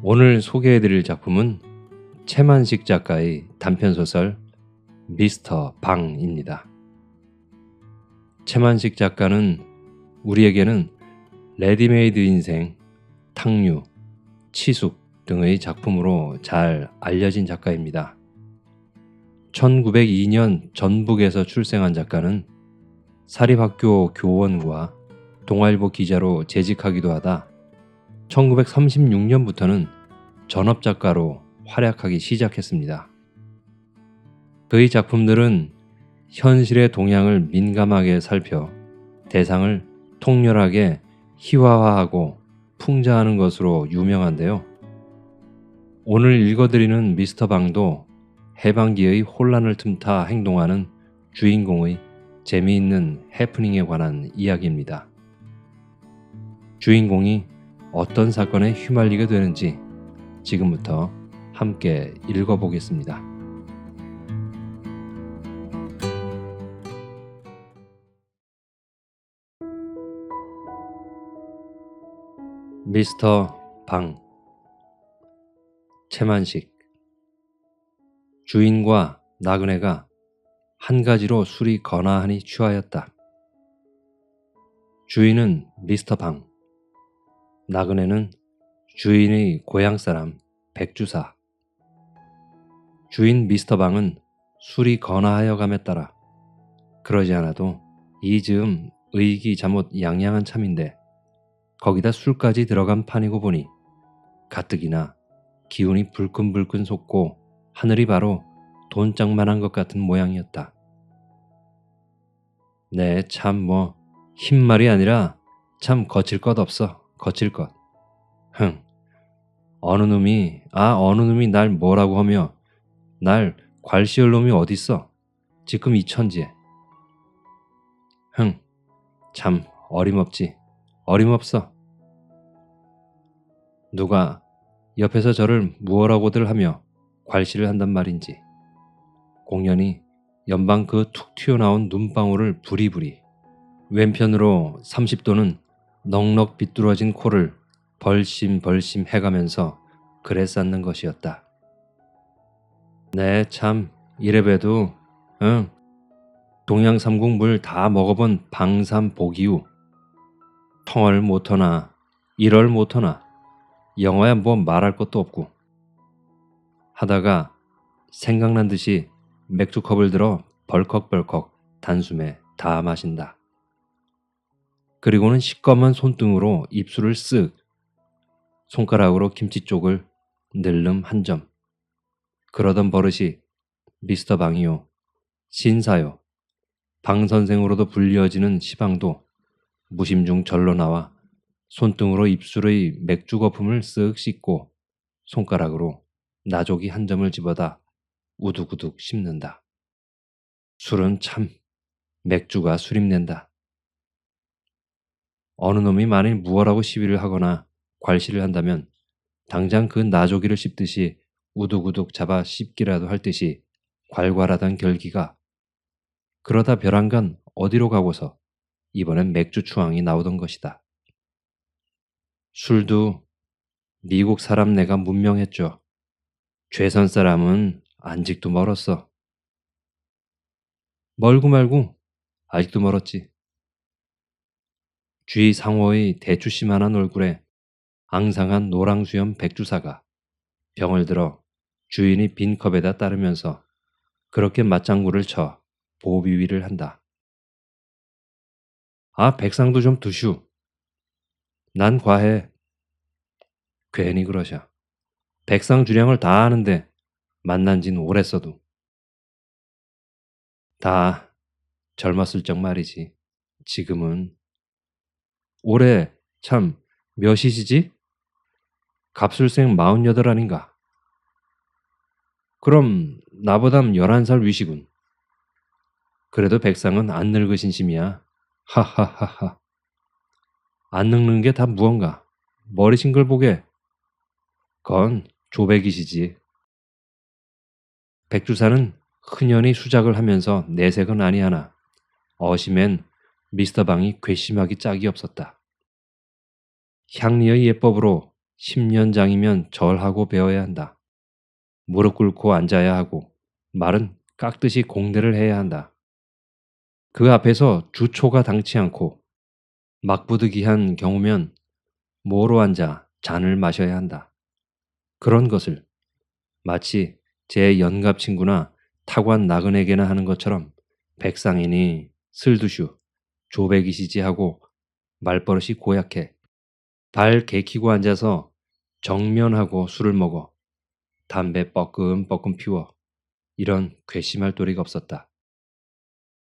오늘 소개해드릴 작품은 채만식 작가의 단편소설 미스터 방입니다. 채만식 작가는 우리에게는 레디메이드 인생, 탕류, 치숙 등의 작품으로 잘 알려진 작가입니다. 1902년 전북에서 출생한 작가는 사립학교 교원과 동아일보 기자로 재직하기도 하다 1936년부터는 전업작가로 활약하기 시작했습니다. 그의 작품들은 현실의 동향을 민감하게 살펴 대상을 통렬하게 희화화하고 풍자하는 것으로 유명한데요. 오늘 읽어드리는 미스터 방도 해방기의 혼란을 틈타 행동하는 주인공의 재미있는 해프닝에 관한 이야기입니다. 주인공이 어떤 사건에 휘말리게 되는지 지금부터 함께 읽어보겠습니다. 미스터 방. 채만식. 주인과 나그네가 한 가지로 술이 거나하니 취하였다. 주인은 미스터 방, 나그네는 주인의 고향 사람 백주사. 주인 미스터 방은 술이 거나하여 감에 따라 그러지 않아도 이 즈음 의기 잠옷 양양한 참인데 거기다 술까지 들어간 판이고 보니 가뜩이나 기운이 불끈불끈 솟고 하늘이 바로 돈짝만한 것 같은 모양이었다. 네, 참 흰말이 아니라 참 거칠 것 없어. 거칠 것. 어느 놈이 날 뭐라고 하며 날 괄시할 놈이 어딨어. 지금 이 천지에. 참 어림없지. 어림없어. 누가 옆에서 저를 무엇라고들 하며 괄시를 한단 말인지. 공연히 연방 그 툭 튀어나온 눈방울을 부리부리 왼편으로 30도는 넉넉 비뚤어진 코를 벌심벌심 해가면서 그래 쌓는 것이었다. 네, 참 이래봬도 동양삼국 물 다 먹어본 방삼복이유 텅얼 못하나 일얼 못하나 영어야 뭐 말할 것도 없고 하다가 생각난 듯이 맥주컵을 들어 벌컥벌컥 단숨에 다 마신다. 그리고는 시꺼먼 손등으로 입술을 쓱, 손가락으로 김치 쪽을 늘름 한 점. 그러던 버릇이 미스터 방이요, 신사요, 방선생으로도 불리어지는 시방도 무심중 절로 나와 손등으로 입술의 맥주 거품을 쓱 씻고 손가락으로 나조기 한 점을 집어다 우두구둑 씹는다. 술은 참 맥주가 술입낸다. 어느 놈이 만일 무엇라고 시비를 하거나 괄시를 한다면 당장 그 나조기를 씹듯이 우두구둑 잡아 씹기라도 할 듯이 괄괄하던 결기가 그러다 벼랑간 어디로 가고서 이번엔 맥주 추앙이 나오던 것이다. 술도 미국 사람 내가 문명했죠. 죄선 사람은 안직도 멀었어. 멀고 말고 아직도 멀었지. 주위 상호의 대추씨만한 얼굴에 앙상한 노랑수염 백주사가 병을 들어 주인이 빈 컵에다 따르면서 그렇게 맞장구를 쳐 보비위를 한다. 백상도 좀 두슈. 난 과해. 괜히 그러셔. 백상 주량을 다 아는데 만난 진 오래써도. 다 젊었을 적 말이지. 지금은. 올해 참 몇이시지? 갑술생 48 아닌가? 그럼 나보담 11살 위시군. 그래도 백상은 안 늙으신 심이야. 하하하하. 안 늙는 게 다 무언가. 머리신 걸 보게. 그건 조백이시지. 백주사는 흔연히 수작을 하면서 내색은 아니하나 어심엔 미스터 방이 괘씸하기 짝이 없었다. 향리의 예법으로 10년장이면 절하고 배워야 한다. 무릎 꿇고 앉아야 하고 말은 깍듯이 공대를 해야 한다. 그 앞에서 주초가 당치 않고 막부득이한 경우면 모로 앉아 잔을 마셔야 한다. 그런 것을 마치 제 연갑 친구나 타관 나그네게나 하는 것처럼 백상이니 슬두슈 조백이시지 하고 말버릇이 고약해 발 개키고 앉아서 정면하고 술을 먹어 담배 뻐끔뻐끔 피워 이런 괘씸할 도리가 없었다.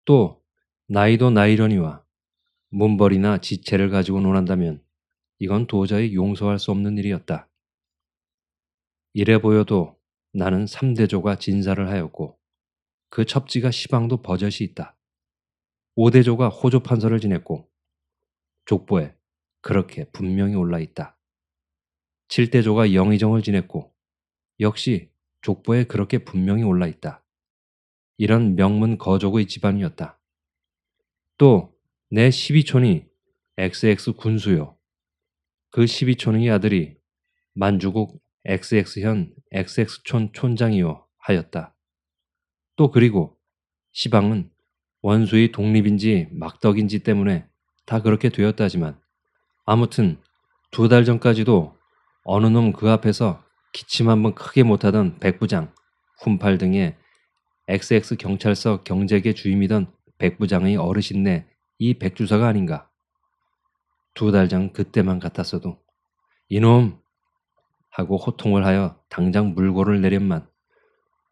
또 나이도 나이러니와 문벌이나 지체를 가지고 논한다면 이건 도저히 용서할 수 없는 일이었다. 이래 보여도 나는 3대조가 진사를 하였고 그 첩지가 시방도 버젓이 있다. 5대조가 호조 판서를 지냈고 족보에 그렇게 분명히 올라 있다. 7대조가 영의정을 지냈고 역시 족보에 그렇게 분명히 올라 있다. 이런 명문 거족의 집안이었다. 또 내 12촌이 XX 군수요. 그 12촌의 아들이 만주국 XX현 XX촌 촌장이요 하였다. 또 그리고 시방은 원수의 독립인지 막덕인지 때문에 다 그렇게 되었다지만 아무튼 2달 전까지도 어느 놈 그 앞에서 기침 한번 크게 못하던 백부장, 훈팔 등의 XX 경찰서 경제계 주임이던 백부장의 어르신네 이 백주사가 아닌가. 2달 전 그때만 같았어도 이놈 하고 호통을 하여 당장 물고를 내련만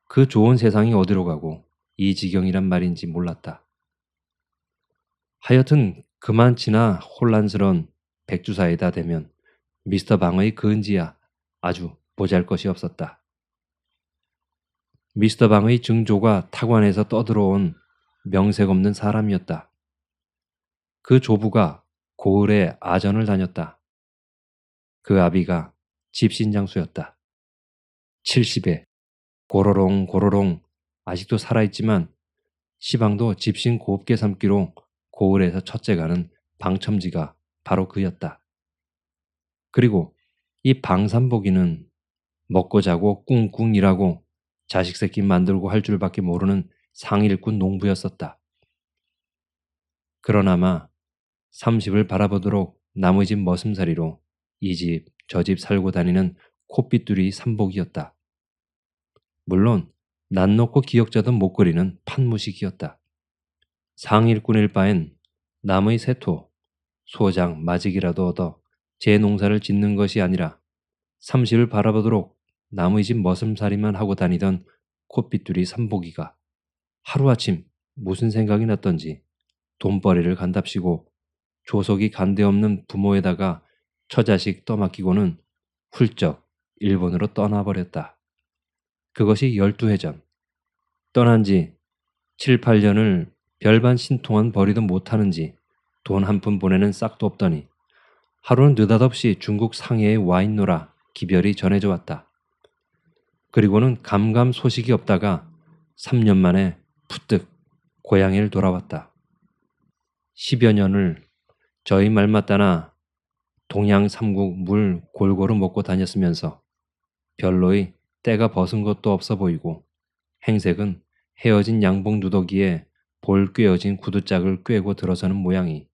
그 좋은 세상이 어디로 가고 이 지경이란 말인지 몰랐다. 하여튼 그만 지나 혼란스러운 백주사에다 대면 미스터 방의 근지야 아주 보잘것이 없었다. 미스터 방의 증조가 타관에서 떠들어온 명색 없는 사람이었다. 그 조부가 고을에 아전을 다녔다. 그 아비가 집신장수였다. 70에 고로롱 고로롱 아직도 살아있지만 시방도 집신 곱게 삼기로 고을에서 첫째 가는 방첨지가 바로 그였다. 그리고 이 방삼복이는 먹고 자고 꿍꿍 일하고 자식 새끼 만들고 할 줄밖에 모르는 상일꾼 농부였었다. 그러나마 30을 바라보도록 나무 집 머슴살이로 이 집 저 집 살고 다니는 콧빗둘이 삼복이었다. 물론 난 놓고 기억자던 목걸이는 판무식이었다. 상일꾼일 바엔 남의 세토, 소장, 마직이라도 얻어 제 농사를 짓는 것이 아니라 30을 바라보도록 남의 집 머슴살이만 하고 다니던 콧빗둘이 삼복이가 하루아침 무슨 생각이 났던지 돈벌이를 간답시고 조속이 간데없는 부모에다가 처자식 떠맡기고는 훌쩍 일본으로 떠나버렸다. 그것이 12해 전. 떠난 지 7, 8년을 별반 신통한 벌이도 못하는지 돈 한 푼 보내는 싹도 없더니 하루는 느닷없이 중국 상해에 와 있노라 기별이 전해져 왔다. 그리고는 감감 소식이 없다가 3년 만에 푸뜩 고향을 돌아왔다. 10여 년을 저희 말 맞다나 동양 삼국 물 골고루 먹고 다녔으면서 별로의 때가 벗은 것도 없어 보이고 행색은 헤어진 양복 누더기에 볼 꿰어진 구두짝을 꿰고 들어서는 모양이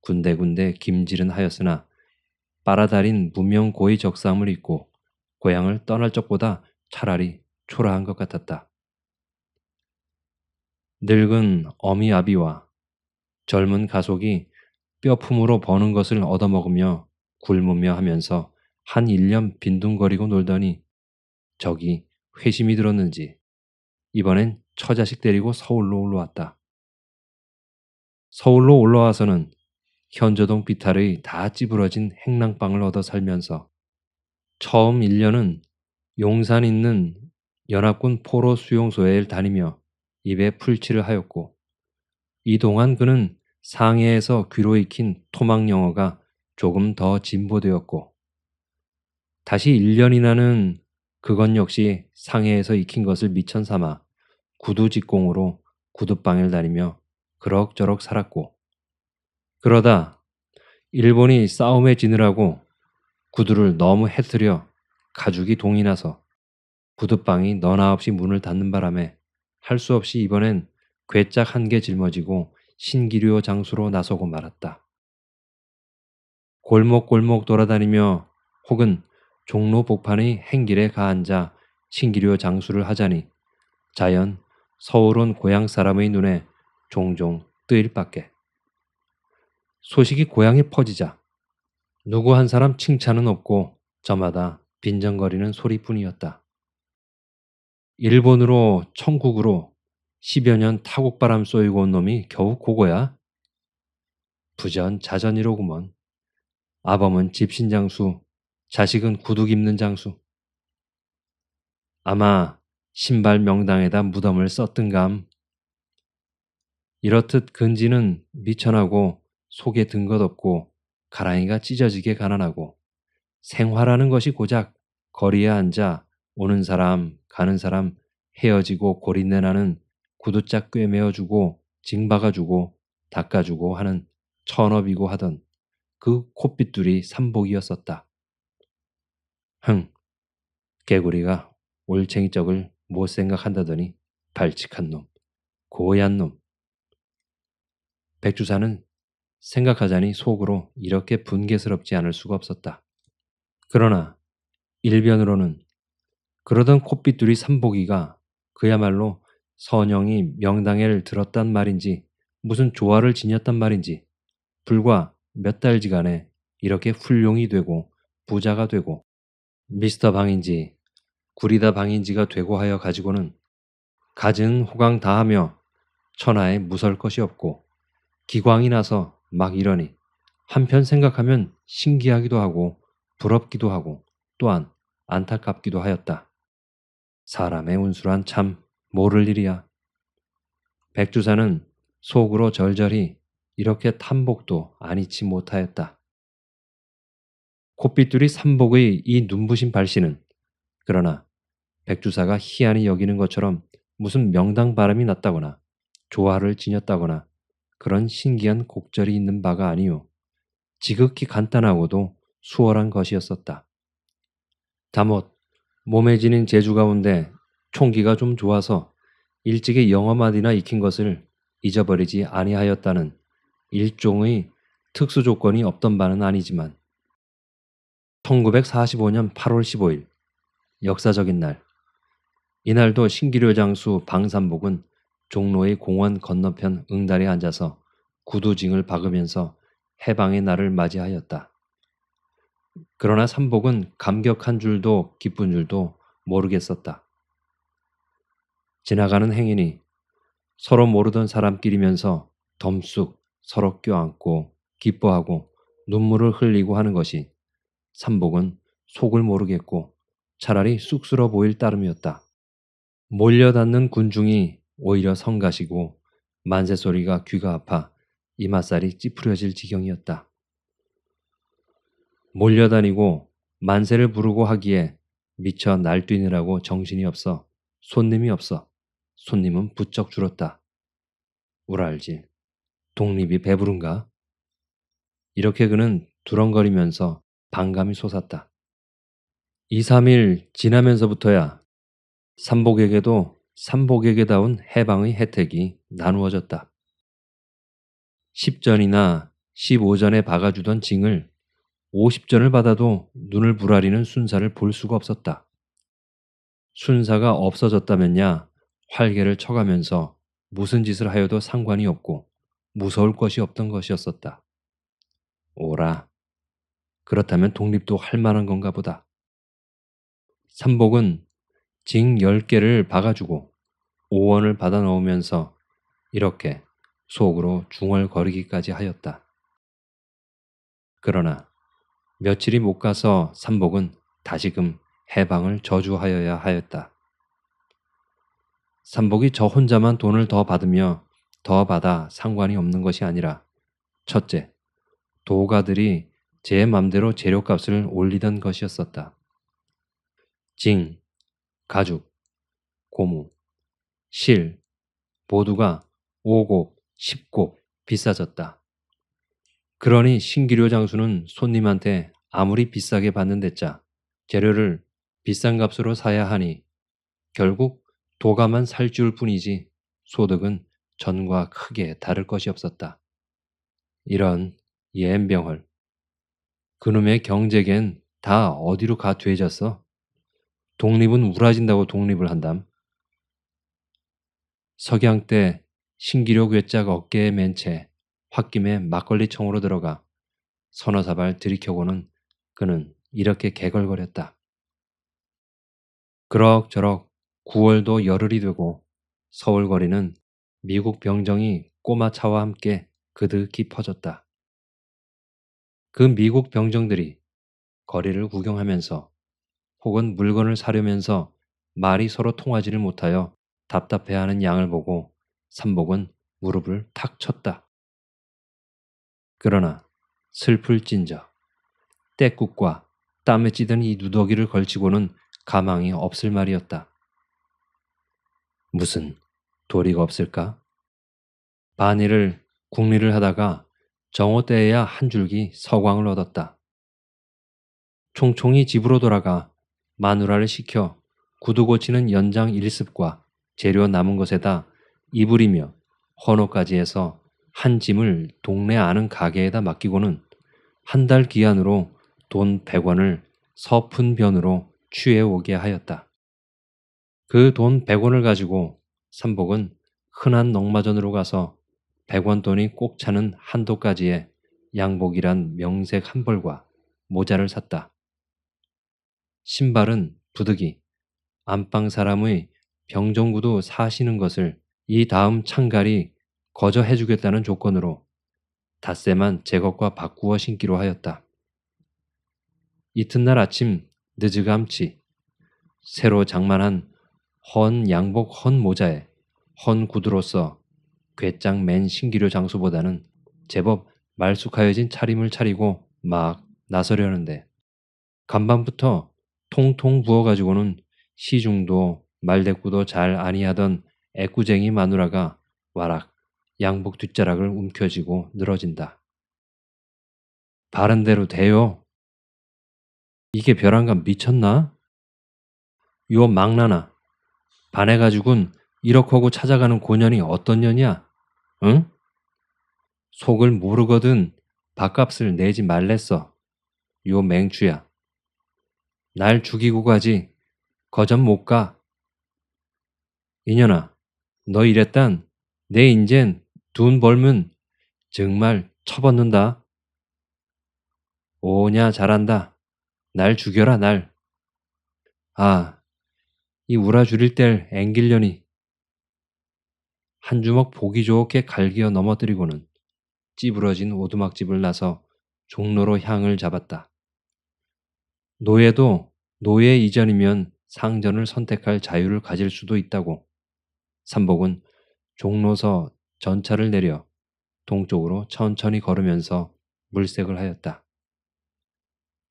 군데군데 김질은 하였으나 빨아달인 무명 고의 적삼을 입고 고향을 떠날 적보다 차라리 초라한 것 같았다. 늙은 어미 아비와 젊은 가속이 뼈품으로 버는 것을 얻어먹으며 굶으며 하면서 한 1년 빈둥거리고 놀더니 저기 회심이 들었는지 이번엔 처자식 데리고 서울로 올라왔다. 서울로 올라와서는 현저동 비탈의 다 찌부러진 행랑방을 얻어 살면서 처음 1년은 용산 있는 연합군 포로 수용소에 다니며 입에 풀칠을 하였고 이 동안 그는 상해에서 귀로 익힌 토막 영어가 조금 더 진보되었고 다시 1년이나는 그건 역시 상해에서 익힌 것을 미천 삼아 구두 직공으로 구두방을 다니며 그럭저럭 살았고 그러다 일본이 싸움에 지느라고 구두를 너무 해뜨려 가죽이 동이 나서 구두방이 너나 없이 문을 닫는 바람에 할 수 없이 이번엔 괴짝 한 개 짊어지고 신기료 장수로 나서고 말았다. 골목골목 돌아다니며 혹은 종로 복판의 행길에 가앉아 신기료 장수를 하자니 자연 서울 온 고향 사람의 눈에 종종 뜨일 밖에. 소식이 고향에 퍼지자 누구 한 사람 칭찬은 없고 저마다 빈정거리는 소리뿐이었다. 일본으로 천국으로 10여 년 타국바람 쏘이고 온 놈이 겨우 그거야? 부전자전이로구먼. 아범은 집신장수, 자식은 구두 입는 장수. 아마 신발 명당에다 무덤을 썼든감. 이렇듯 근지는 미천하고 속에 든 것 없고 가랑이가 찢어지게 가난하고 생활하는 것이 고작 거리에 앉아 오는 사람 가는 사람 헤어지고 고린내 나는 구두짝 꿰매어주고 징박아주고 닦아주고 하는 천업이고 하던 그 콧빗둘이 삼복이었었다. 흥, 개구리가 올챙이 쩍을 못 생각한다더니 발칙한 놈, 고얀 놈. 백주사는 생각하자니 속으로 이렇게 분개스럽지 않을 수가 없었다. 그러나 일변으로는 그러던 콧빗둘이 삼복이가 그야말로 선영이 명당에를 들었단 말인지 무슨 조화를 지녔단 말인지 불과 몇 달지간에 이렇게 훌륭이 되고 부자가 되고 미스터 방인지 구리다 방인지가 되고 하여 가지고는 갖은 호강 다하며 천하에 무설 것이 없고 기광이 나서 막 이러니 한편 생각하면 신기하기도 하고 부럽기도 하고 또한 안타깝기도 하였다. 사람의 운수란 참 모를 일이야. 백주사는 속으로 절절히 이렇게 탐복도 아니치 못하였다. 콧빗둘이 삼복의 이 눈부신 발씨는 그러나 백주사가 희한히 여기는 것처럼 무슨 명당 바람이 났다거나 조화를 지녔다거나 그런 신기한 곡절이 있는 바가 아니요. 지극히 간단하고도 수월한 것이었었다. 다못 몸에 지닌 재주 가운데 총기가 좀 좋아서 일찍이 영어마디나 익힌 것을 잊어버리지 아니하였다는 일종의 특수 조건이 없던 바는 아니지만 1945년 8월 15일 역사적인 날 이날도 신기료 장수 방삼복은 종로의 공원 건너편 응달에 앉아서 구두징을 박으면서 해방의 날을 맞이하였다. 그러나 삼복은 감격한 줄도 기쁜 줄도 모르겠었다. 지나가는 행인이 서로 모르던 사람끼리면서 덤쑥 서로 껴안고 기뻐하고 눈물을 흘리고 하는 것이 삼복은 속을 모르겠고 차라리 쑥스러 보일 따름이었다. 몰려닿는 군중이 오히려 성가시고 만세 소리가 귀가 아파 이맛살이 찌푸려질 지경이었다. 몰려다니고 만세를 부르고 하기에 미쳐 날뛰느라고 정신이 없어 손님이 없어 손님은 부쩍 줄었다. 우랄질 독립이 배부른가? 이렇게 그는 두렁거리면서 반감이 솟았다. 2, 3일 지나면서부터야 삼복에게도 삼복에게다운 해방의 혜택이 나누어졌다. 10전이나 15전에 박아주던 징을 50전을 받아도 눈을 부라리는 순사를 볼 수가 없었다. 순사가 없어졌다면야 활개를 쳐가면서 무슨 짓을 하여도 상관이 없고 무서울 것이 없던 것이었었다. 오라. 그렇다면 독립도 할 만한 건가 보다. 삼복은 징 10개를 박아주고 5원을 받아 넣으면서 이렇게 속으로 중얼거리기까지 하였다. 그러나 며칠이 못 가서 삼복은 다시금 해방을 저주하여야 하였다. 삼복이 저 혼자만 돈을 더 받으며 더 받아 상관이 없는 것이 아니라 첫째, 도가들이 제 맘대로 재료값을 올리던 것이었었다. 징, 가죽, 고무, 실 모두가 5곱, 10곱 비싸졌다. 그러니 신기료 장수는 손님한테 아무리 비싸게 받는 데짜 재료를 비싼 값으로 사야 하니 결국 도가만 살 줄 뿐이지 소득은 전과 크게 다를 것이 없었다. 이런 예엠병헐. 그놈의 경제겐 다 어디로 가 돼졌어? 독립은 우라진다고 독립을 한담. 석양 때 신기록 외짝 어깨에 맨 채 홧김에 막걸리청으로 들어가 서너 사발 들이켜고는 그는 이렇게 개걸거렸다. 그럭저럭 9월도 열흘이 되고 서울 거리는 미국 병정이 꼬마 차와 함께 그득히 퍼졌다. 그 미국 병정들이 거리를 구경하면서 혹은 물건을 사려면서 말이 서로 통하지를 못하여 답답해하는 양을 보고 삼복은 무릎을 탁 쳤다. 그러나 슬플진저 떼국과 땀에 찌든 이 누더기를 걸치고는 가망이 없을 말이었다. 무슨 도리가 없을까? 반일을 국리를 하다가 정오 때에야 한 줄기 서광을 얻었다. 총총히 집으로 돌아가 마누라를 시켜 구두 고치는 연장 일습과 재료 남은 것에다 이불이며 헌옷까지 해서 한 짐을 동네 아는 가게에다 맡기고는 한 달 기한으로 돈 100원을 서푼변으로 취해 오게 하였다. 그 돈 100원을 가지고 삼복은 흔한 농마전으로 가서 100원 돈이 꼭 차는 한도까지의 양복이란 명색 한 벌과 모자를 샀다. 신발은 부득이 안방 사람의 병정구도 사시는 것을 이 다음 창갈이 거저 해주겠다는 조건으로 닷새만 제 것과 바꾸어 신기로 하였다. 이튿날 아침 늦으감치 새로 장만한 헌 양복 헌 모자에 헌 구두로서 괴짱 맨 신기료 장수보다는 제법 말쑥하여진 차림을 차리고 막 나서려는데 간밤부터 통통 부어가지고는 시중도 말대꾸도 잘 아니하던 애꾸쟁이 마누라가 와락 양복 뒷자락을 움켜쥐고 늘어진다. 바른 대로 돼요. 이게 벼랑간 미쳤나? 요 망나나 반해가지군 이렇게하고 찾아가는 고년이 어떤 년이야? 응? 속을 모르거든 밥값을 내지 말랬어. 요 맹추야. 날 죽이고 가지. 거전 못 가. 이년아, 너 이랬단 내 인젠 돈 벌면 정말 처벗는다. 오냐 잘한다. 날 죽여라 날. 아, 이 우라 줄일 뗄 앵길년이. 한 주먹 보기 좋게 갈기어 넘어뜨리고는 찌부러진 오두막집을 나서 종로로 향을 잡았다. 노예도 노예 이전이면 상전을 선택할 자유를 가질 수도 있다고 삼복은 종로서 전차를 내려 동쪽으로 천천히 걸으면서 물색을 하였다.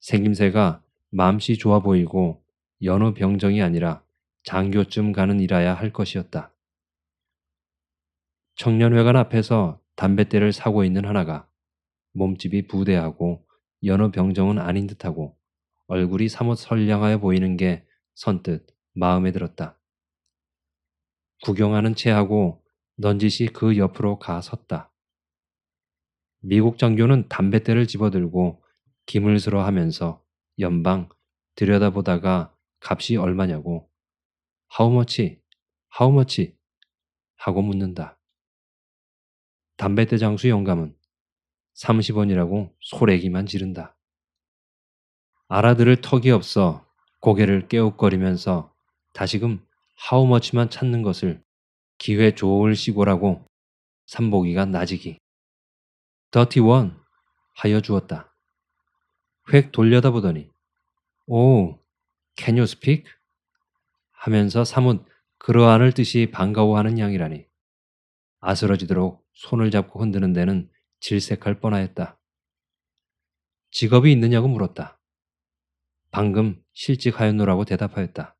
생김새가 맘씨 좋아 보이고 여느 병정이 아니라 장교쯤 가는 일아야 할 것이었다. 청년회관 앞에서 담뱃대를 사고 있는 하나가 몸집이 부대하고 여느 병정은 아닌 듯하고 얼굴이 사뭇 선량하여 보이는 게 선뜻 마음에 들었다. 구경하는 체하고 넌지시 그 옆으로 가 섰다. 미국 장교는 담뱃대를 집어들고 기물스러하면서 연방 들여다보다가 값이 얼마냐고 하우머치 하우머치 하고 묻는다. 담뱃대 장수 영감은 30원이라고 소래기만 지른다. 알아들을 턱이 없어 고개를 깨욱거리면서 다시금 하우머치만 찾는 것을 기회 좋을 시고라고 삼복이가 나지기 더티원 하여 주었다. 획 돌려다보더니 오, can you speak? 하면서 사뭇 그러하는 뜻이 반가워하는 양이라니 아스러지도록 손을 잡고 흔드는 데는 질색할 뻔하였다. 직업이 있느냐고 물었다. 방금 실직하였노라고 대답하였다.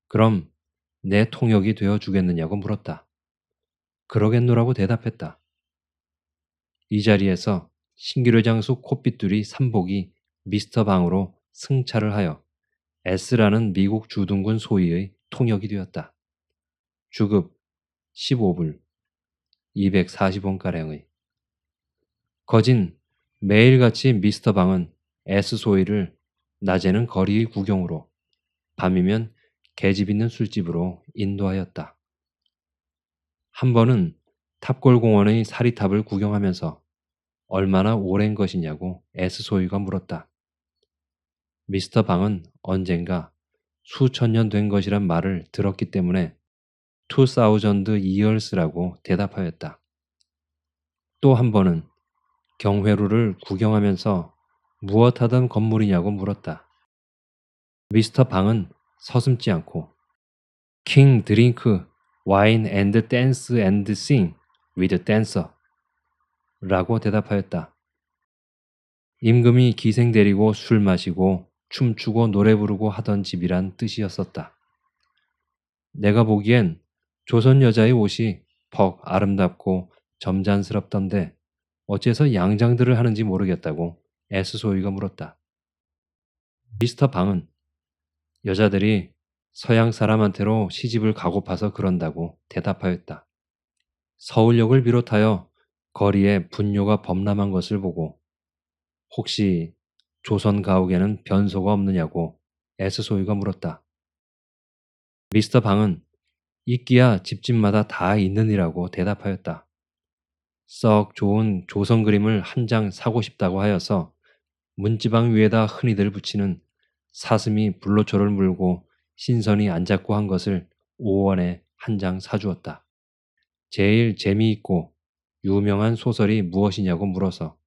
그럼 내 통역이 되어 주겠느냐고 물었다. 그러겠노라고 대답했다. 이 자리에서 신기루 장수 콧빗둘이 삼복이 미스터 방으로 승차를 하여 S라는 미국 주둔군 소위의 통역이 되었다. 주급 15불, 240원가량의. 거진 매일같이 미스터 방은 S 소위를 낮에는 거리의 구경으로, 밤이면 계집 있는 술집으로 인도하였다. 한 번은 탑골공원의 사리탑을 구경하면서 얼마나 오랜 것이냐고 S 소위가 물었다. 미스터 방은 언젠가 수천 년 된 것이란 말을 들었기 때문에 2000 years라고 대답하였다. 또 한 번은 경회루를 구경하면서 무엇 하던 건물이냐고 물었다. 미스터 방은 서슴지 않고 킹 드링크 와인 앤드 댄스 앤드 싱 위드 댄서 라고 대답하였다. 임금이 기생 데리고 술 마시고 춤추고 노래 부르고 하던 집이란 뜻이었었다. 내가 보기엔 조선 여자의 옷이 퍽 아름답고 점잖스럽던데 어째서 양장들을 하는지 모르겠다고 S 소위가 물었다. 미스터 방은 여자들이 서양 사람한테로 시집을 가고파서 그런다고 대답하였다. 서울역을 비롯하여 거리에 분뇨가 범람한 것을 보고 혹시 조선 가옥에는 변소가 없느냐고 S 소위가 물었다. 미스터 방은 있기야 집집마다 다 있느니라고 대답하였다. 썩 좋은 조선 그림을 한 장 사고 싶다고 하여서 문지방 위에다 흔히들 붙이는 사슴이 불로초를 물고 신선이 앉았고 한 것을 5원에 한 장 사주었다. 제일 재미있고 유명한 소설이 무엇이냐고 물어서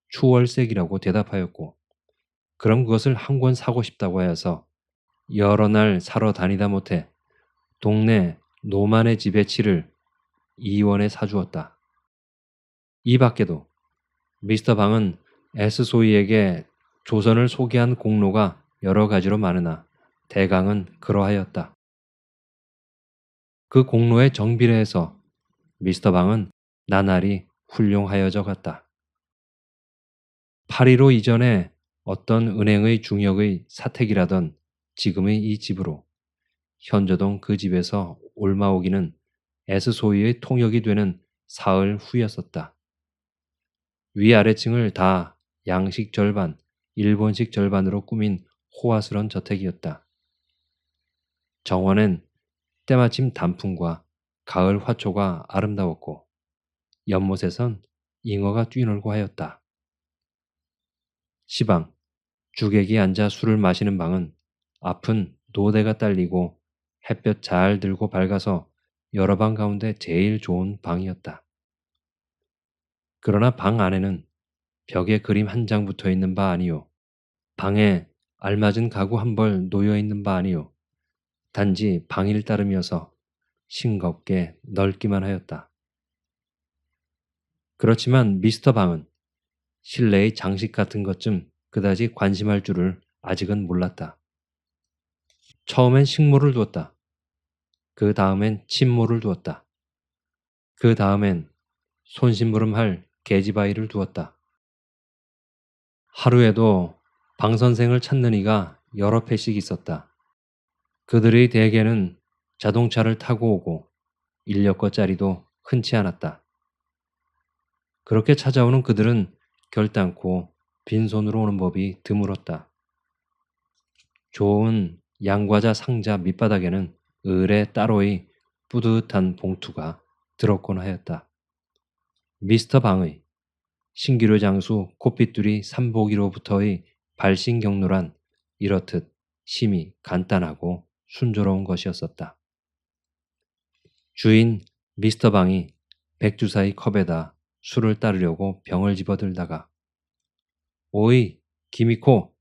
추월색이라고 대답하였고 그럼 그것을 한 권 사고 싶다고 하여서 여러 날 사러 다니다 못해 동네 노만의 집에 치를 2원에 사주었다. 이 밖에도 미스터 방은 S 소위에게 조선을 소개한 공로가 여러 가지로 많으나 대강은 그러하였다. 그 공로에 정비례해서 미스터 방은 나날이 훌륭하여져 갔다. 8.15 이전에 어떤 은행의 중역의 사택이라던 지금의 이 집으로 현저동 그 집에서 올마오기는 S 소위의 통역이 되는 사흘 후였었다. 위아래층을 다 양식 절반, 일본식 절반으로 꾸민 호화스런 저택이었다. 정원엔 때마침 단풍과 가을 화초가 아름다웠고 연못에선 잉어가 뛰놀고 하였다. 시방, 주객이 앉아 술을 마시는 방은 앞은 노대가 딸리고 햇볕 잘 들고 밝아서 여러 방 가운데 제일 좋은 방이었다. 그러나 방 안에는 벽에 그림 한 장 붙어 있는 바 아니요. 방에 알맞은 가구 한 벌 놓여 있는 바 아니요. 단지 방일 따름이어서 싱겁게 넓기만 하였다. 그렇지만 미스터 방은 실내의 장식 같은 것 좀 그다지 관심할 줄을 아직은 몰랐다. 처음엔 식모를 두었다. 그 다음엔 침모를 두었다. 그 다음엔 손심부름할 계집아이를 두었다. 하루에도 방 선생을 찾는 이가 여러 패씩 있었다. 그들의 대개는 자동차를 타고 오고 인력거짜리도 흔치 않았다. 그렇게 찾아오는 그들은 결단코 빈손으로 오는 법이 드물었다. 좋은 양과자 상자 밑바닥에는 을에 따로의 뿌듯한 봉투가 들었곤 하였다. 미스터 방의 신기루 장수 코핏두리 삼복이로부터의 발신 경로란 이렇듯 심히 간단하고 순조로운 것이었었다. 주인 미스터 방이 백주사의 컵에다 술을 따르려고 병을 집어들다가 오이 기미코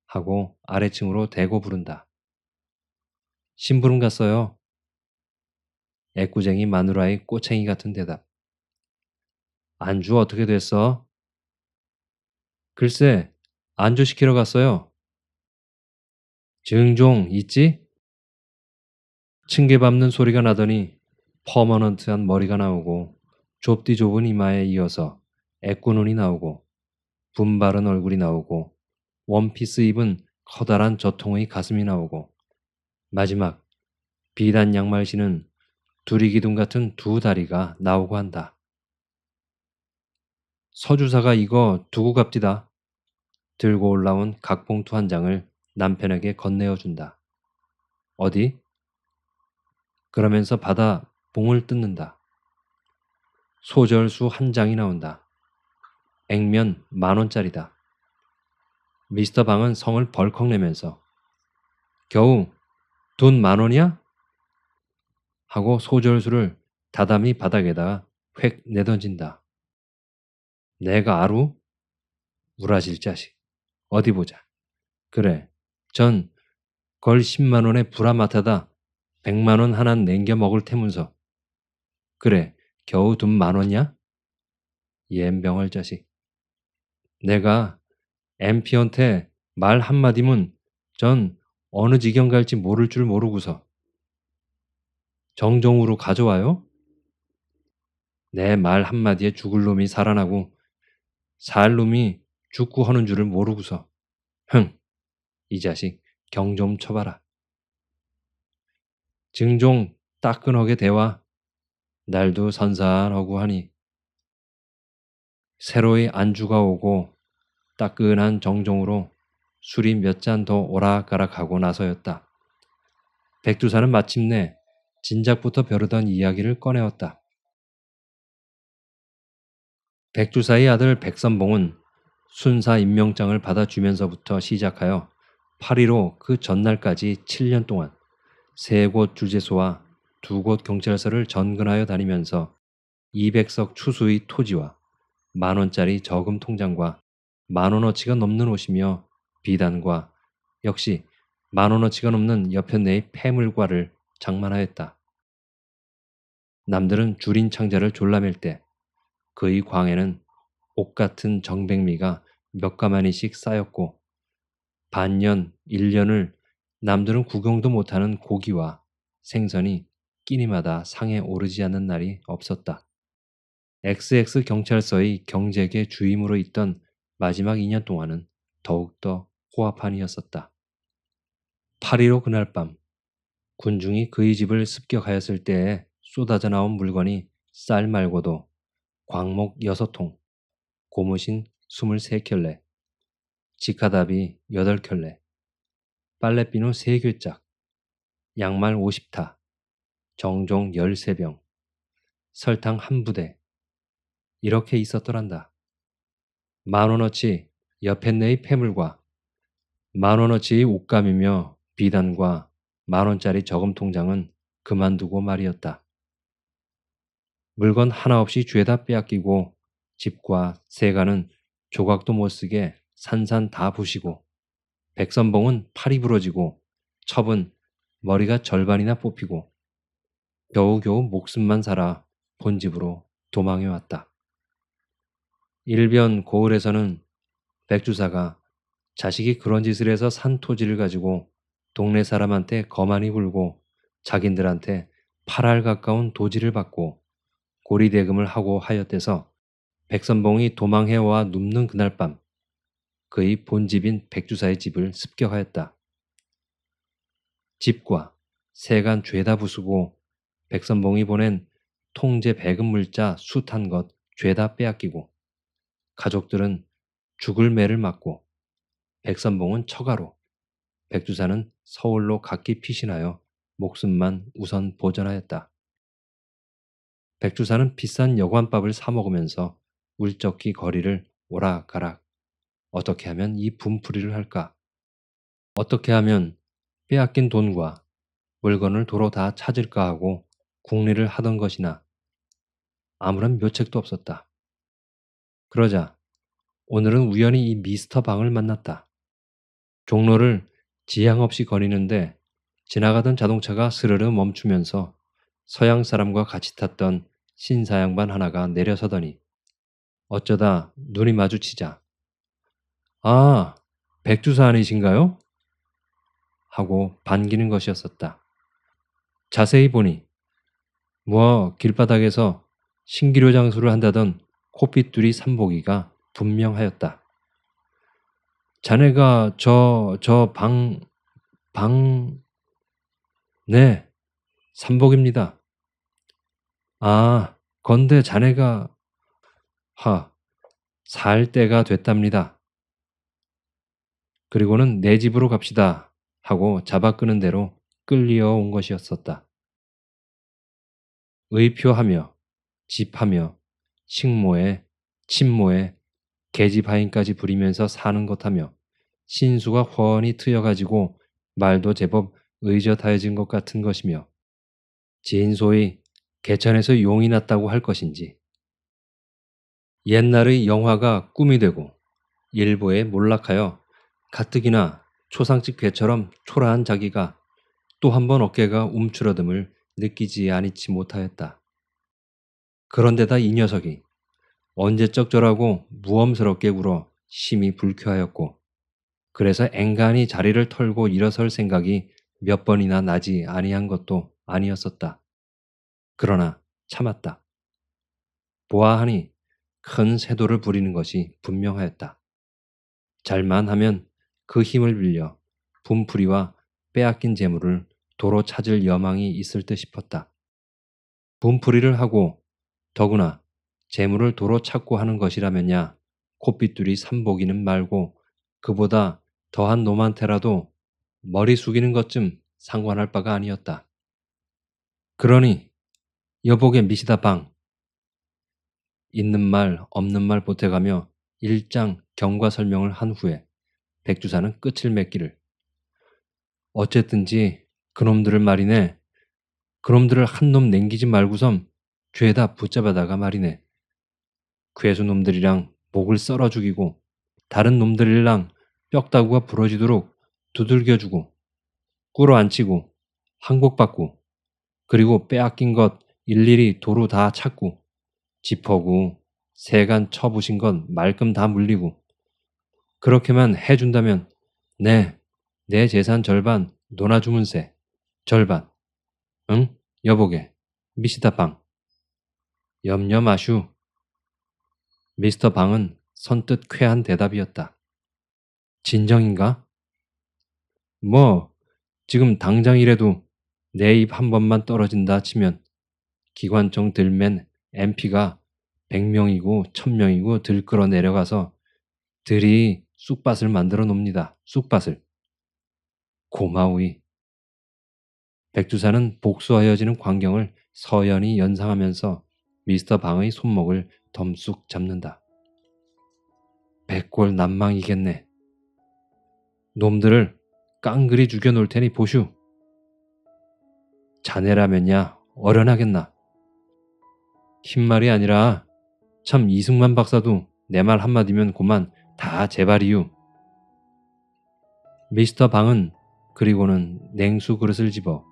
하고 아래층으로 대고 부른다. 심부름 갔어요. 애꾸쟁이 마누라의 꼬챙이 같은 대답. 안주 어떻게 됐어? 글쎄, 안주 시키러 갔어요. 증종 있지? 층계 밟는 소리가 나더니 퍼머넌트한 머리가 나오고 좁디 좁은 이마에 이어서 애꾸 눈이 나오고 분바른 얼굴이 나오고 원피스 입은 커다란 저통의 가슴이 나오고 마지막 비단 양말 신은 두리기둥 같은 두 다리가 나오고 한다. 서주사가 이거 두고 갑디다. 들고 올라온 각봉투 한 장을 남편에게 건네어 준다. 어디? 그러면서 받아 봉을 뜯는다. 소절수 한 장이 나온다. 액면 10,000원짜리다. 미스터 방은 성을 벌컥 내면서 겨우 돈 10,000원이야? 하고 소절수를 다담이 바닥에다가 획 내던진다. 내가 아루? 우라질 자식. 어디 보자. 그래, 전 걸 10만 원에 불아마타다 100만 원 하나 냉겨 먹을 테면서. 그래, 겨우 돈 10,000원이야? 옌병을 자식. 내가 엠피한테 말 한마디면 전 어느 지경 갈지 모를 줄 모르고서. 정정으로 가져와요? 내 말 한마디에 죽을 놈이 살아나고 살 놈이 죽고 하는 줄을 모르고서. 흥, 이 자식 경 좀 쳐봐라. 증종 따끈하게 대와 날도 선산하고 하니 새로이 안주가 오고 따끈한 정종으로 술이 몇 잔 더 오락가락하고 나서였다. 백두산은 마침내 진작부터 벼르던 이야기를 꺼내었다. 백두사의 아들 백선봉은 순사 임명장을 받아주면서부터 시작하여 8.15 그 전날까지 7년 동안 3곳 주재소와 2곳 경찰서를 전근하여 다니면서 200석 추수의 토지와 10,000원짜리 저금 통장과 10,000원어치가 넘는 옷이며 비단과 역시 10,000원어치가 넘는 여편네의 폐물과를 장만하였다. 남들은 줄인 창자를 졸라맬 때 그의 광에는 옥 같은 정백미가 몇 가마니씩 쌓였고 반년, 1년을 남들은 구경도 못하는 고기와 생선이 끼니마다 상에 오르지 않는 날이 없었다. XX 경찰서의 경제계 주임으로 있던 마지막 2년 동안은 더욱더 호화판이었었다. 8.15 그날 밤 군중이 그의 집을 습격하였을 때에 쏟아져 나온 물건이 쌀 말고도 광목 6통, 고무신 23켤레, 지카다비 8켤레, 빨래비누 3괵짝, 양말 50타, 정종 13병, 설탕 1부대 이렇게 있었더란다. 10,000원어치 여편네의 폐물과 10,000원어치의 옷감이며 비단과 10,000원짜리 저금 통장은 그만두고 말이었다. 물건 하나 없이 죄다 빼앗기고 집과 세가는 조각도 못쓰게 산산 다 부시고 백선봉은 팔이 부러지고 첩은 머리가 절반이나 뽑히고 겨우겨우 목숨만 살아 본집으로 도망해 왔다. 일변 고을에서는 백주사가 자식이 그런 짓을 해서 산 토지를 가지고 동네 사람한테 거만이 굴고 자긴들한테 8알 가까운 도지를 받고 고리대금을 하고 하였대서 백선봉이 도망해와 눕는 그날 밤 그의 본집인 백주사의 집을 습격하였다. 집과 세간 죄다 부수고 백선봉이 보낸 통제 배급 물자 숱한 것 죄다 빼앗기고 가족들은 죽을 매를 맞고 백선봉은 처가로 백두사는 서울로 각기 피신하여 목숨만 우선 보전하였다. 백두사는 비싼 여관밥을 사 먹으면서 울적히 거리를 오락가락 어떻게 하면 이 분풀이를 할까? 어떻게 하면 빼앗긴 돈과 물건을 도로 다 찾을까 하고 궁리를 하던 것이나 아무런 묘책도 없었다. 그러자 오늘은 우연히 이 미스터 방을 만났다. 종로를 지향 없이 거리는데 지나가던 자동차가 스르르 멈추면서 서양 사람과 같이 탔던 신사 양반 하나가 내려서더니 어쩌다 눈이 마주치자 아, 백주사 아니신가요? 하고 반기는 것이었었다. 자세히 보니 길바닥에서 신기루 장수를 한다던 코핏두리 삼복이가 분명하였다. 자네가 네, 삼복입니다. 아, 건대 자네가 살 때가 됐답니다. 그리고는 내 집으로 갑시다 하고 잡아 끄는 대로 끌려온 것이었었다. 의표하며 집하며 식모에 친모에 계집하인까지 부리면서 사는 것하며 신수가 훤히 트여가지고 말도 제법 의젓하여진 것 같은 것이며 진소위 개천에서 용이 났다고 할 것인지 옛날의 영화가 꿈이 되고 일부에 몰락하여 가뜩이나 초상집 괴처럼 초라한 자기가 또 한 번 어깨가 움츠러듦을 느끼지 아니치 못하였다. 그런데다 이 녀석이 언제적 저라고 무엄스럽게 굴어 심히 불쾌하였고 그래서 앵간히 자리를 털고 일어설 생각이 몇 번이나 나지 아니한 것도 아니었었다. 그러나 참았다. 보아하니 큰 세도를 부리는 것이 분명하였다. 잘만 하면 그 힘을 빌려 분풀이와 빼앗긴 재물을 도로 찾을 여망이 있을 듯 싶었다. 분풀이를 하고 더구나 재물을 도로 찾고 하는 것이라면야 콧빗둘이 삼복이는 말고 그보다 더한 놈한테라도 머리 숙이는 것쯤 상관할 바가 아니었다. 그러니 여복의 미시다 방 있는 말 없는 말 보태가며 일장 경과 설명을 한 후에 백주사는 끝을 맺기를 어쨌든지 그놈들을 말이네. 그놈들을 한 놈 냉기지 말고선 죄다 붙잡아다가 말이네. 괴수놈들이랑 목을 썰어 죽이고 다른 놈들이랑 뼈다구가 부러지도록 두들겨주고 꿇어앉히고 항복받고 그리고 빼앗긴 것 일일이 도로 다 찾고 지퍼구 세간 쳐부신 것 말끔 다 물리고 그렇게만 해준다면 내 재산 절반 논아주문세 절반 응? 여보게 미시다 방 염려 마슈 미스터 방은 선뜻 쾌한 대답이었다. 진정인가? 뭐 지금 당장이라도 내 입 한 번만 떨어진다 치면 기관총 들맨 MP가 100명이고 1000명이고 들끓어 내려가서 들이 쑥밭을 만들어 놉니다. 쑥밭을. 고마우이. 백두산은 복수하여지는 광경을 서연히 연상하면서 미스터 방의 손목을 덤쑥 잡는다. 백골 난망이겠네. 놈들을 깡그리 죽여놓을 테니 보슈. 자네라면야 어련하겠나. 흰말이 아니라 참 이승만 박사도 내 말 한마디면 고만 다 제발이유. 미스터 방은 그리고는 냉수 그릇을 집어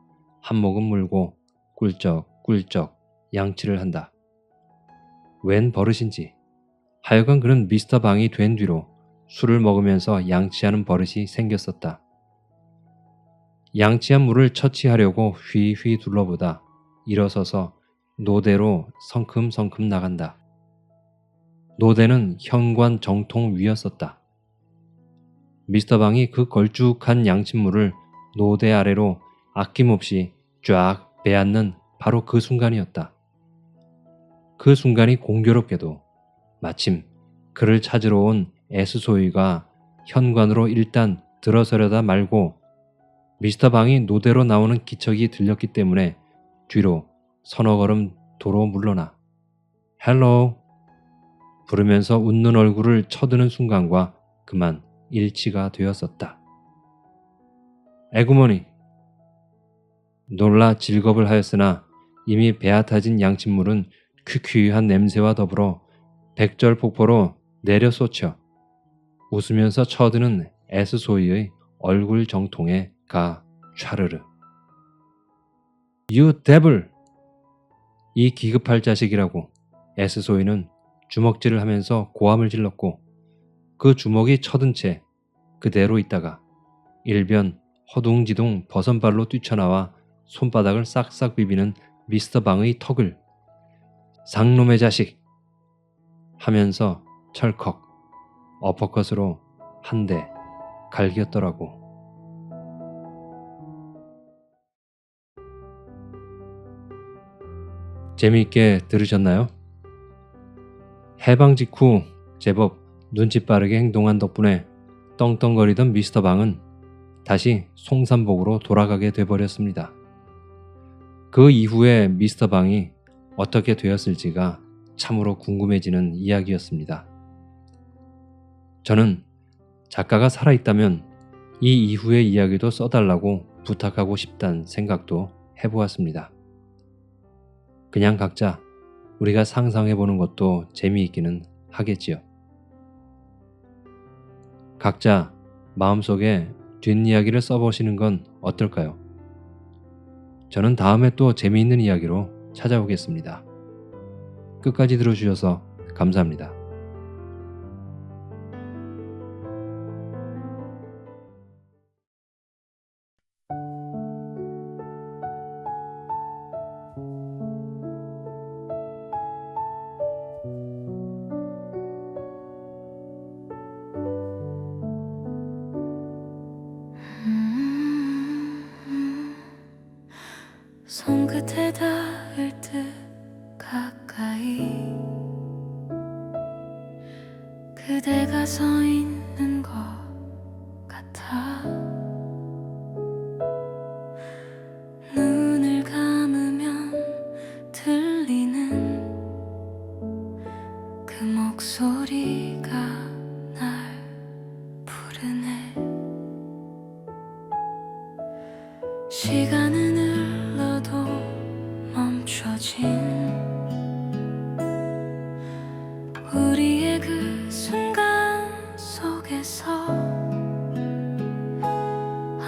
한 모금 물고 꿀쩍꿀쩍 양치를 한다. 웬 버릇인지 하여간 그는 미스터 방이 된 뒤로 술을 먹으면서 양치하는 버릇이 생겼었다. 양치한 물을 처치하려고 휘휘 둘러보다 일어서서 노대로 성큼성큼 나간다. 노대는 현관 정통 위였었다. 미스터 방이 그 걸쭉한 양침물을 노대 아래로 아낌없이 쫙 빼앗는 바로 그 순간이었다. 그 순간이 공교롭게도 마침 그를 찾으러 온 에스소이가 현관으로 일단 들어서려다 말고 미스터 방이 노대로 나오는 기척이 들렸기 때문에 뒤로 서너 걸음 도로 물러나 헬로우 부르면서 웃는 얼굴을 쳐드는 순간과 그만 일치가 되었었다. 에구머니 놀라 질겁을 하였으나 이미 배앗아진 양침물은 퀴퀴한 냄새와 더불어 백절폭포로 내려 쏟쳐 웃으면서 쳐드는 에스소이의 얼굴 정통에 가 촤르르. You devil! 이 기급할 자식이라고 에스소이는 주먹질을 하면서 고함을 질렀고 그 주먹이 쳐든 채 그대로 있다가 일변 허둥지둥 버선발로 뛰쳐나와 손바닥을 싹싹 비비는 미스터 방의 턱을 상놈의 자식 하면서 철컥 어퍼컷으로 한 대 갈겼더라고. 재미있게 들으셨나요? 해방 직후 제법 눈치 빠르게 행동한 덕분에 떵떵거리던 미스터 방은 다시 송산복으로 돌아가게 돼버렸습니다. 그 이후에 미스터 방이 어떻게 되었을지가 참으로 궁금해지는 이야기였습니다. 저는 작가가 살아있다면 이 이후의 이야기도 써달라고 부탁하고 싶다는 생각도 해보았습니다. 그냥 각자 우리가 상상해보는 것도 재미있기는 하겠지요. 각자 마음속에 뒷이야기를 써보시는 건 어떨까요? 저는 다음에 또 재미있는 이야기로 찾아오겠습니다. 끝까지 들어주셔서 감사합니다. 손끝에 닿을 듯 가까이 그대가 서 있는 것 같아. 눈을 감으면 들리는 그 목소리가 날 부르네. 시간은 흘러도 멈춰진 우리의 그 순간 속에서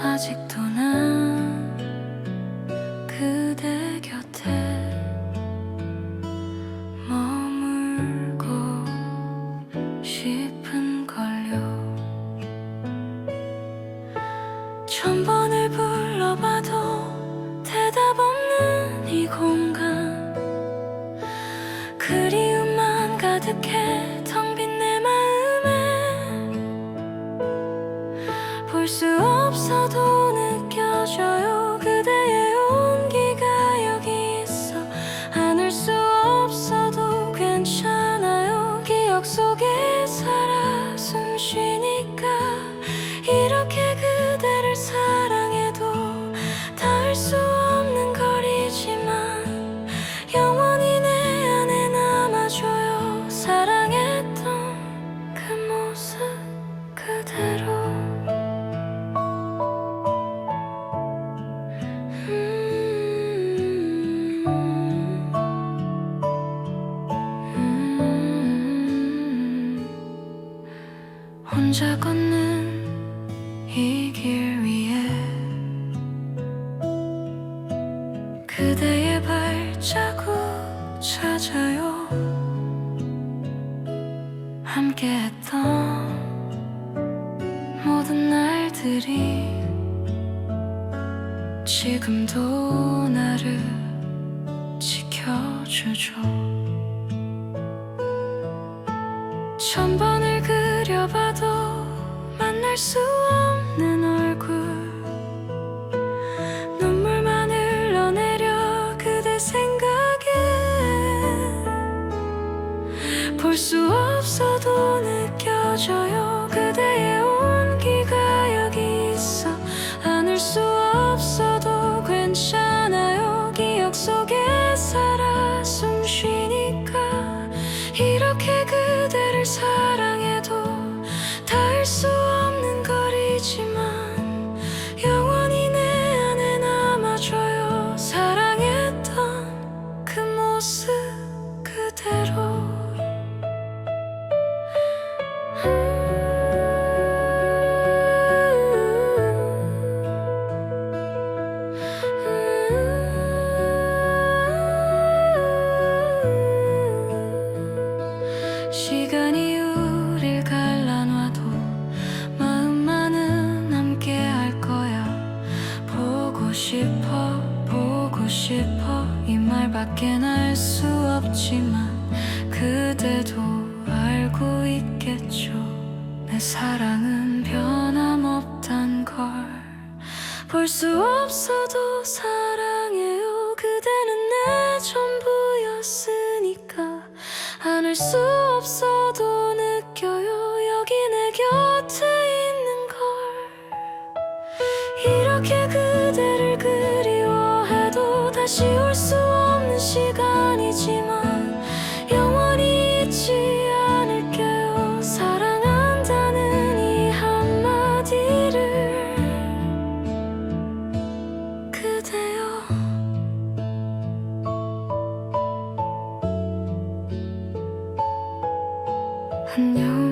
아직도 난 그대 곁에 머물고 싶은걸요. 천 번을 불러봐도 대답 없는 이 공간, 그리움만 가득해 텅 빈 내 마음에 볼 수 없어도 느껴져요. 그대의 온기가 여기 있어. 안을 수 없어도 괜찮아요. 기억 속에 살아 숨 쉬니까 이렇게 그대를 사랑해도 닿을 수 없는 거리지만 영원히 내 안에 남아줘요. 사랑했던 그 모습 그대로. 혼자 걷는 이 길 위에 그대의 발자국 찾아요. 함께했던 모든 날들이 지금도 나를 지켜주죠. 천 번을 그려봐도 만날 수 없는 얼굴, 눈물만 흘러내려 그대 생각에 볼 수 없어도 느껴져요. 그대의 온기가 여기 있어. 안을 수 없어도 괜찮아요. 기억 속에 살아 숨 쉬니까 이렇게 그대를 사랑해도 닿을 수 없는 거리지만 영원히 내 안에 남아줘요. 사랑했던 그 모습 그대로. 시간이 우릴 갈라놔도 마음만은 함께 할 거야. 보고 싶어 보고 싶어 이 말밖엔 알 수 없지만 그대도 알고 있겠죠. 내 사랑은 변함없단 걸 볼 수 없어도 사랑해요. 그대는 내 전부였으니까 안을 수 없어도 느껴요. 여기 내 곁에 있는 걸. 이렇게 그대를 그리워해도 다시 올 수 없는 시간이지만 영원히 잊지 않을게요. 사랑한다는 이 한마디를. 그대여 안녕.